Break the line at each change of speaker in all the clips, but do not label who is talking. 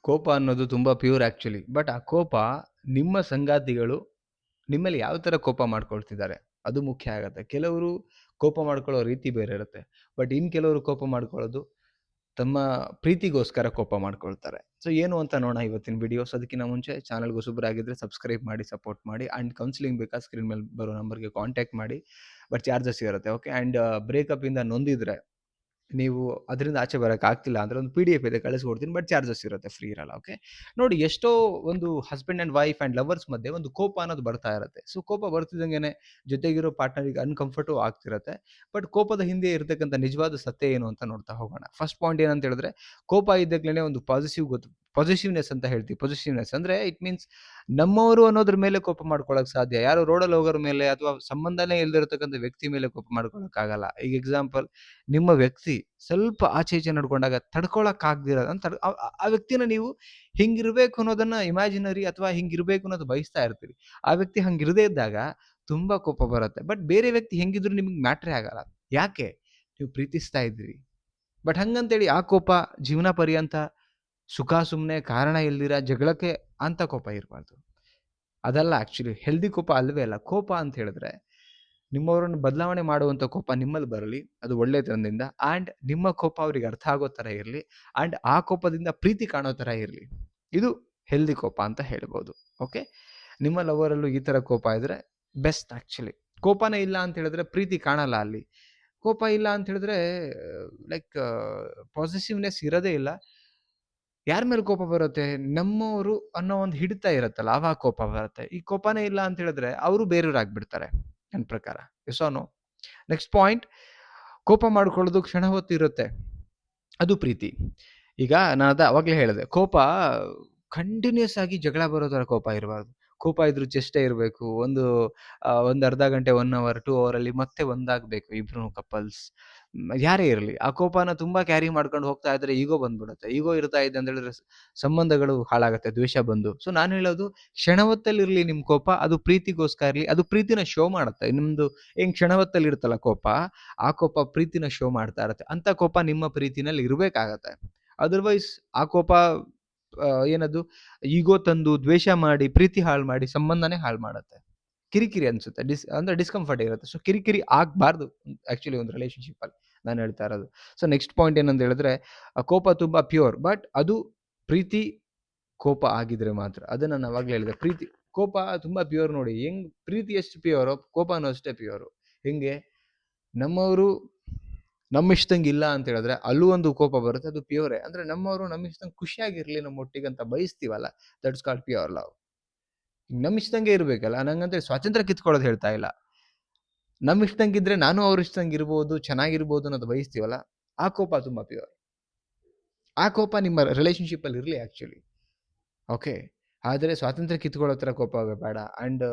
ಕೋಪ ಅನ್ನೋದು ತುಂಬ ಪ್ಯೂರ್ ಆ್ಯಕ್ಚುಲಿ. ಬಟ್ ಆ ಕೋಪ ನಿಮ್ಮ ಸಂಗಾತಿಗಳು ನಿಮ್ಮಲ್ಲಿ ಯಾವ ಥರ ಕೋಪ ಮಾಡ್ಕೊಳ್ತಿದ್ದಾರೆ, ಅದು ಮುಖ್ಯ ಆಗತ್ತೆ. ಕೆಲವರು ಕೋಪ ಮಾಡ್ಕೊಳ್ಳೋ ರೀತಿ ಬೇರೆ ಇರುತ್ತೆ. ಬಟ್ ಇನ್ನು ಕೆಲವರು ಕೋಪ ಮಾಡ್ಕೊಳ್ಳೋದು ತಮ್ಮ ಪ್ರೀತಿಗೋಸ್ಕರ ಕೋಪ ಮಾಡ್ಕೊಳ್ತಾರೆ. ಸೊ ಏನು ಅಂತ ನೋಡೋಣ ಇವತ್ತಿನ ವಿಡಿಯೋಸ್. ಅದಕ್ಕಿಂತ ಮುಂಚೆ ಚಾನಲ್‌ಗೆ ಹೊಸಬರಾಗಿದ್ದರೆ ಸಬ್ಸ್ಕ್ರೈಬ್ ಮಾಡಿ, ಸಪೋರ್ಟ್ ಮಾಡಿ. ಆ್ಯಂಡ್ ಕೌನ್ಸಿಲಿಂಗ್ ಬೇಕಾ ಸ್ಕ್ರೀನ್ ಮೇಲೆ ಬರೋ ನಂಬರ್‌ಗೆ ಕಾಂಟ್ಯಾಕ್ಟ್ ಮಾಡಿ. ಬಟ್ ಚಾರ್ಜಸ್ ಇರುತ್ತೆ. ಓಕೆ. ಆ್ಯಂಡ್ ಬ್ರೇಕಪ್ಪಿಂದ ನೊಂದಿದ್ರೆ ನೀವು ಅದರಿಂದ ಆಚೆ ಬರೋಕ್ಕಾಗ್ತಿಲ್ಲ ಅಂದರೆ ಒಂದು PDF ಇದೆ ಕಳಿಸ್ಕೊಡ್ತೀನಿ. ಬಟ್ ಚಾರ್ಜಸ್ ಇರುತ್ತೆ, ಫ್ರೀ ಇರಲ್ಲ. ಓಕೆ. ನೋಡಿ, ಎಷ್ಟೋ ಒಂದು husband and wife and lovers ಮಧ್ಯೆ ಒಂದು ಕೋಪ ಅನ್ನೋದು ಬರ್ತಾ ಇರುತ್ತೆ. ಸೊ ಕೋಪ ಬರ್ತಿದ್ದಂಗೆನೆ ಜೊತೆಗಿರೋ ಪಾರ್ಟ್ನರಿಗೆ ಅನ್‌ಕಂಫರ್ಟು ಆಗ್ತಿರುತ್ತೆ. ಬಟ್ ಕೋಪದ ಹಿಂದೆ ಇರತಕ್ಕಂಥ ನಿಜವಾದ ಸತ್ಯ ಏನು ಅಂತ ನೋಡ್ತಾ ಹೋಗೋಣ. ಫಸ್ಟ್ ಪಾಯಿಂಟ್ ಏನಂತ ಹೇಳಿದ್ರೆ, ಕೋಪ ಇದ್ದಾಗಲೇ ಒಂದು ಪಾಸಿಟಿವ್ನೆಸ್ ಅಂತ ಹೇಳ್ತೀವಿ. ಪಾಸಿಟಿವ್ನೆಸ್ ಅಂದರೆ ಇಟ್ ಮೀನ್ಸ್ ನಮ್ಮವರು ಅನ್ನೋದ್ರ ಮೇಲೆ ಕೋಪ ಮಾಡ್ಕೊಳ್ಳೋಕೆ ಸಾಧ್ಯ. ಯಾರೋ ರೋಡಲ್ಲಿ ಹೋಗೋರ ಮೇಲೆ ಅಥವಾ ಸಂಬಂಧನೇ ಇಲ್ದಿರತಕ್ಕಂಥ ವ್ಯಕ್ತಿ ಮೇಲೆ ಕೋಪ ಮಾಡ್ಕೊಳ್ಳೋಕ್ಕಾಗಲ್ಲ. ಈಗ ಎಕ್ಸಾಂಪಲ್, ನಿಮ್ಮ ವ್ಯಕ್ತಿ ಸ್ವಲ್ಪ ಆಚೆ ಈಚೆ ನಡ್ಕೊಂಡಾಗ ತಡ್ಕೊಳಕ್ಕಾಗ್ದಿರ ಆ ವ್ಯಕ್ತಿನ ನೀವು ಹಿಂಗಿರ್ಬೇಕು ಅನ್ನೋದನ್ನ ಇಮ್ಯಾಜಿನರಿ ಅಥವಾ ಹಿಂಗಿರ್ಬೇಕು ಅನ್ನೋದು ಬಯಸ್ತಾ ಇರ್ತೀರಿ. ಆ ವ್ಯಕ್ತಿ ಹಂಗಿರದೇ ಇದ್ದಾಗ ತುಂಬಾ ಕೋಪ ಬರುತ್ತೆ. ಬಟ್ ಬೇರೆ ವ್ಯಕ್ತಿ ಹೆಂಗಿದ್ರು ನಿಮಗೆ ಮ್ಯಾಟ್ರೇ ಆಗಲ್ಲ. ಯಾಕೆ? ನೀವು ಪ್ರೀತಿಸ್ತಾ ಇದ್ದೀರಿ. ಬಟ್ ಹಂಗಂತೇಳಿ ಆ ಕೋಪ ಜೀವನ ಪರ್ಯಂತ ಸುಖ ಸುಮ್ಮನೆ ಕಾರಣ ಇಲ್ದಿರ ಜಗಳಕ್ಕೆ ಅಂತ ಕೋಪ ಇರಬಾರ್ದು. ಅದಲ್ಲ ಆ್ಯಕ್ಚುಲಿ ಹೆಲ್ದಿ ಕೋಪ ಅಲ್ವೇ ಅಲ್ಲ. ಕೋಪ ಅಂತ ಹೇಳಿದ್ರೆ ನಿಮ್ಮವರನ್ನು ಬದಲಾವಣೆ ಮಾಡುವಂಥ ಕೋಪ ನಿಮ್ಮಲ್ಲಿ ಬರಲಿ, ಅದು ಒಳ್ಳೆತನದಿಂದ. ಆ್ಯಂಡ್ ನಿಮ್ಮ ಕೋಪ ಅವ್ರಿಗೆ ಅರ್ಥ ಆಗೋ ಥರ ಇರಲಿ. ಆ್ಯಂಡ್ ಆ ಕೋಪದಿಂದ ಪ್ರೀತಿ ಕಾಣೋ ಥರ ಇರಲಿ. ಇದು ಹೆಲ್ದಿ ಕೋಪ ಅಂತ ಹೇಳ್ಬೋದು. ಓಕೆ. ನಿಮ್ಮ ಲವರಲ್ಲೂ ಈ ಥರ ಕೋಪ ಇದ್ದರೆ ಬೆಸ್ಟ್ ಆ್ಯಕ್ಚುಲಿ. ಕೋಪನೇ ಇಲ್ಲ ಅಂತ ಹೇಳಿದ್ರೆ ಪ್ರೀತಿ ಕಾಣಲ್ಲ ಅಲ್ಲಿ. ಕೋಪ ಇಲ್ಲ ಅಂತ ಹೇಳಿದ್ರೆ ಲೈಕ್ ಪಾಸಿಟಿವ್ನೆಸ್ ಇರೋದೇ ಇಲ್ಲ. ಯಾರ ಮೇಲೆ ಕೋಪ ಬರುತ್ತೆ? ನಮ್ಮವರು ಅನ್ನೋ ಒಂದು ಹಿಡಿತ ಇರುತ್ತಲ್ಲ, ಆವಾಗ ಕೋಪ ಬರುತ್ತೆ. ಈ ಕೋಪನೇ ಇಲ್ಲ ಅಂತ ಹೇಳಿದ್ರೆ ಅವರು ಬೇರೆಯವರಾಗ್ಬಿಡ್ತಾರೆ ನನ್ನ ಪ್ರಕಾರ. Yes or no? Next point, ಕೋಪ ಮಾಡ್ಕೊಳ್ಳೋದು ಕ್ಷಣ ಹೊತ್ತು ಇರುತ್ತೆ. ಅದು ಪ್ರೀತಿ. ಈಗ ನಾನು ಅವಾಗಲೇ ಹೇಳಿದೆ, ಕೋಪ ಕಂಟಿನ್ಯೂಸ್ ಆಗಿ ಜಗಳ ಬರೋ ಥರ ಕೋಪ ಇರಬಾರ್ದು. ಕೋಪ ಇದ್ರೂ ಚೆಷ್ಟೇ ಇರಬೇಕು. ಒಂದು ಅರ್ಧ ಗಂಟೆ, 1 ಅವರ್, 2 ಅವರಲ್ಲಿ ಮತ್ತೆ ಒಂದಾಗಬೇಕು ಇಬ್ರು ಕಪಲ್ಸ್. ಯಾರೇ ಇರಲಿ, ಆ ಕೋಪನ ತುಂಬ ಕ್ಯಾರಿ ಮಾಡ್ಕೊಂಡು ಹೋಗ್ತಾ ಇದ್ರೆ ಈಗೋ ಬಂದ್ಬಿಡುತ್ತೆ. ಈಗೋ ಇರ್ತಾ ಇದೆ ಅಂತ ಹೇಳಿದ್ರೆ ಸಂಬಂಧಗಳು ಹಾಳಾಗುತ್ತೆ, ದ್ವೇಷ ಬಂದು. ಸೊ ನಾನು ಹೇಳೋದು, ಕ್ಷಣ ಹೊತ್ತಲ್ಲಿರಲಿ ನಿಮ್ಮ ಕೋಪ, ಅದು ಪ್ರೀತಿಗೋಸ್ಕರ ಇರಲಿ. ಅದು ಪ್ರೀತಿನ ಶೋ ಮಾಡುತ್ತೆ. ನಿಮ್ಮದು ಹೆಂಗೆ ಕ್ಷಣ ಹೊತ್ತಲ್ಲಿ ಇರುತ್ತಲ್ಲ ಕೋಪ, ಆ ಕೋಪ ಪ್ರೀತಿನ ಶೋ ಮಾಡ್ತಾ ಇರುತ್ತೆ. ಅಂಥ ಕೋಪ ನಿಮ್ಮ ಪ್ರೀತಿನಲ್ಲಿ ಇರಬೇಕಾಗತ್ತೆ. ಅದರ್ವೈಸ್ ಆ ಕೋಪ ಏನದು ಈಗೋ ತಂದು ದ್ವೇಷ ಮಾಡಿ ಪ್ರೀತಿ ಹಾಳು ಮಾಡಿ ಸಂಬಂಧನೇ ಹಾಳು ಮಾಡುತ್ತೆ. ಕಿರಿಕಿರಿ ಅನ್ಸುತ್ತೆ. ಅಂದ್ರೆ ಡಿಸ್ಕಂಫರ್ಟ್ ಇರುತ್ತೆ. ಸೊ ಕಿರಿಕಿರಿ ಆಗಬಾರ್ದು ಆ್ಯಕ್ಚುಲಿ ಒಂದು ರಿಲೇಶನ್‌ಶಿಪ್ಪಲ್ಲಿ ನಾನು ಹೇಳ್ತಾ ಇರೋದು. ಸೊ ನೆಕ್ಸ್ಟ್ ಪಾಯಿಂಟ್ ಏನಂತ ಹೇಳಿದ್ರೆ, ಆ ಕೋಪ ತುಂಬ ಪ್ಯೂರ್. ಬಟ್ ಅದು ಪ್ರೀತಿ ಕೋಪ ಆಗಿದ್ರೆ ಮಾತ್ರ. ಅದನ್ನ ನಾನು ಆವಾಗಲೇ ಹೇಳಿದೆ. ಕೋಪ ತುಂಬ ಪ್ಯೂರ್. ನೋಡಿ, ಪ್ರೀತಿ ಎಷ್ಟು ಪ್ಯೂರೋ ಕೋಪನೂ ಅಷ್ಟೇ ಪ್ಯೂರು. ಹೆಂಗೆ? ನಮ್ಮವರು ನಮ್ಮಿಷ್ಟಂಗೆ ಇಲ್ಲ ಅಂತ ಹೇಳಿದ್ರೆ ಅಲ್ಲೂ ಒಂದು ಕೋಪ ಬರುತ್ತೆ. ಅದು ಪ್ಯೂರೇ. ಅಂದ್ರೆ ನಮ್ಮವರು ನಮ್ಮಿಷ್ಟಂಗೆ ಖುಷಿಯಾಗಿರ್ಲಿ ನಮ್ಮೊಟ್ಟಿಗೆ ಅಂತ ಬಯಸ್ತೀವಲ್ಲ, ದಟ್ಸ್ ಕಾಲ್ಡ್ ಪ್ಯೂರ್ ಲವ್. ನಮ್ಮಿಷ್ಟಂಗೆ ಇರ್ಬೇಕಲ್ಲ. ನಂಗಂದ್ರೆ ಸ್ವಾತಂತ್ರ್ಯ ಕಿತ್ಕೊಳ್ಳೋದು ಹೇಳ್ತಾ ಇಲ್ಲ. ನಮ್ಮಿಷ್ಟಂಗಿದ್ರೆ ನಾನು ಅವ್ರ ಇಷ್ಟಂಗೆ ಇರ್ಬೋದು, ಚೆನ್ನಾಗಿರ್ಬೋದು ಅನ್ನೋದು ಬಯಸ್ತೀವಲ್ಲ, ಆ ಕೋಪ ತುಂಬ ಪ್ಯೂರ್. ಆ ಕೋಪ ನಿಮ್ಮ ರಿಲೇಶನ್‌ಶಿಪ್ಪಲ್ಲಿ ಇರಲಿ ಆ್ಯಕ್ಚುಲಿ. ಓಕೆ. ಆದರೆ ಸ್ವಾತಂತ್ರ್ಯ ಕಿತ್ಕೊಳ್ಳೋ ಥರ ಕೋಪ ಬೇಡ. ಆ್ಯಂಡ್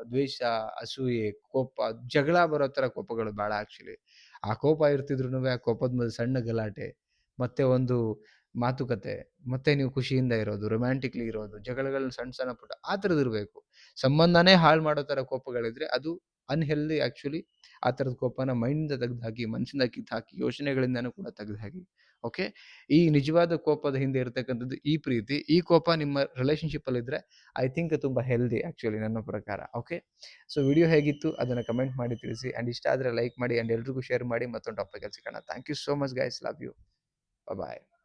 ದ್ವೇಷ, ಅಸೂಯೆ, ಕೋಪ, ಜಗಳ ಬರೋ ಥರ ಕೋಪಗಳು ಬೇಡ ಆ್ಯಕ್ಚುಲಿ. ಆ ಕೋಪ ಇರ್ತಿದ್ರುನುವೆ ಆ ಕೋಪದ ಮೇಲೆ ಸಣ್ಣ ಗಲಾಟೆ, ಮತ್ತೆ ಒಂದು ಮಾತುಕತೆ, ಮತ್ತೆ ನೀವು ಖುಷಿಯಿಂದ ಇರೋದು, ರೊಮ್ಯಾಂಟಿಕ್ಲಿ ಇರೋದು, ಜಗಳಗಳು ಸಣ್ಣ ಸಣ್ಣ ಪುಟ್ಟ ಆ ಥರದ್ದು ಇರಬೇಕು. ಸಂಬಂಧನೇ ಹಾಳು ಮಾಡೋ ಥರ ಕೋಪಗಳಿದ್ರೆ ಅದು ಅನ್‌ಹೆಲ್ದಿ ಆ್ಯಕ್ಚುಲಿ. ಆ ಥರದ ಕೋಪನ ಮೈಂಡಿಂದ ತೆಗೆದುಹಾಕಿ, ಮನಸ್ಸಿಂದ ಕಿತ್ತಾಕಿ, ಯೋಚನೆಗಳಿಂದನೂ ಕೂಡ ತೆಗೆದುಹಾಕಿ. ಓಕೆ. ಈ ನಿಜವಾದ ಕೋಪದ ಹಿಂದೆ ಇರತಕ್ಕಂಥದ್ದು ಈ ಪ್ರೀತಿ. ಈ ಕೋಪ ನಿಮ್ಮ ರಿಲೇಶನ್‌ಶಿಪ್ಪಲ್ಲಿ ಇದ್ರೆ ಐ ಥಿಂಕ್ ತುಂಬ ಹೆಲ್ದಿ ಆ್ಯಕ್ಚುಲಿ ನನ್ನ ಪ್ರಕಾರ. ಓಕೆ. ಸೊ ವಿಡಿಯೋ ಹೇಗಿತ್ತು ಅದನ್ನು ಕಮೆಂಟ್ ಮಾಡಿ ತಿಳಿಸಿ. ಆ್ಯಂಡ್ ಇಷ್ಟ ಆದರೆ ಲೈಕ್ ಮಾಡಿ ಆ್ಯಂಡ್ ಎಲ್ರಿಗೂ ಶೇರ್ ಮಾಡಿ. ಮತ್ತೊಂದು ಟಾಪಿಕಲ್ಲಿ ಸಿಗೋಣ. Thank you so much guys. Love you. Bye.